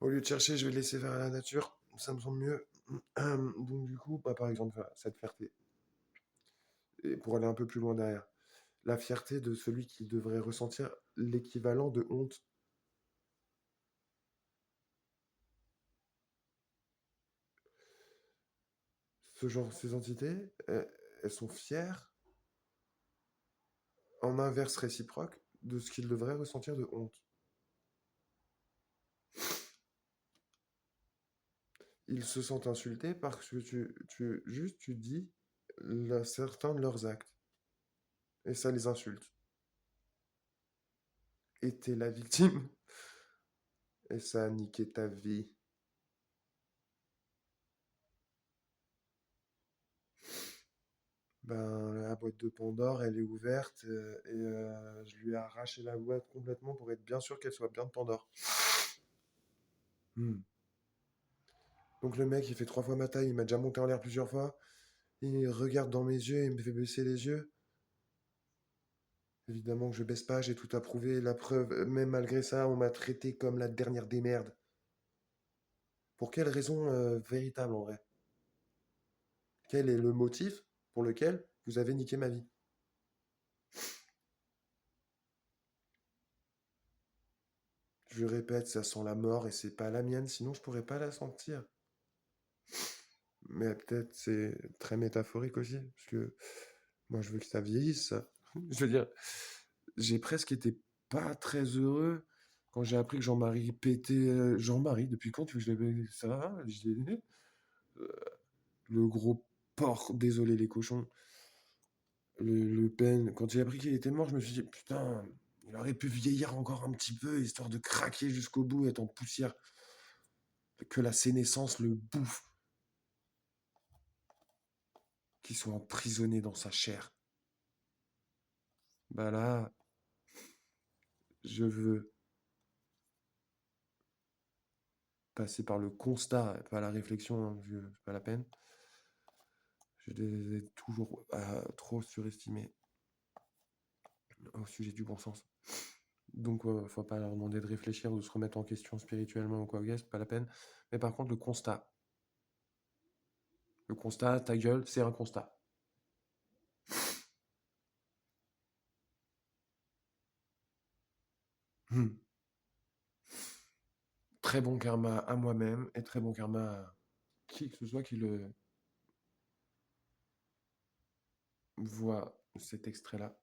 Au lieu de chercher, je vais laisser faire à la nature. Ça me semble mieux. Donc du coup, bah, par exemple, voilà, cette fierté. Et pour aller un peu plus loin derrière. La fierté de celui qui devrait ressentir l'équivalent de honte. Ce genre, ces entités, elles sont fières en inverse réciproque de ce qu'ils devraient ressentir de honte. Ils se sentent insultés parce que juste tu dis certains de leurs actes. Et ça les insulte. Et t'es la victime. Et ça a niqué ta vie. Ben, la boîte de Pandore, elle est ouverte et je lui ai arraché la boîte complètement pour être bien sûr qu'elle soit bien de Pandore. Hmm. Donc le mec, il fait 3 fois ma taille, il m'a déjà monté en l'air plusieurs fois. Il regarde dans mes yeux, il me fait baisser les yeux. Évidemment que je baisse pas, j'ai tout approuvé. La preuve, même malgré ça, on m'a traité comme la dernière des merdes. Pour quelle raison véritable en vrai? Quel est le motif pour lequel vous avez niqué ma vie? Je répète, ça sent la mort et c'est pas la mienne, sinon je pourrais pas la sentir. Mais peut-être c'est très métaphorique aussi, parce que moi je veux que ça vieillisse, ça. Je veux dire, j'ai presque été pas très heureux quand j'ai appris que Jean-Marie pétait. Jean-Marie, depuis quand tu veux que je l'appelle ça? Euh, le gros porc, désolé les cochons. Le Pen, quand j'ai appris qu'il était mort, je me suis dit, putain, il aurait pu vieillir encore un petit peu, histoire de craquer jusqu'au bout, être en poussière. Que la sénescence le bouffe, qu'il soit emprisonné dans sa chair. Bah là, je veux passer par le constat, pas la réflexion, hein, c'est pas la peine. Je les ai toujours trop surestimés au sujet du bon sens. Donc, faut pas leur demander de réfléchir ou de se remettre en question spirituellement ou quoi, c'est pas la peine. Mais par contre, le constat. Le constat, ta gueule, c'est un constat. Hmm. Très bon karma à moi-même et très bon karma à qui que ce soit qui le voit cet extrait-là.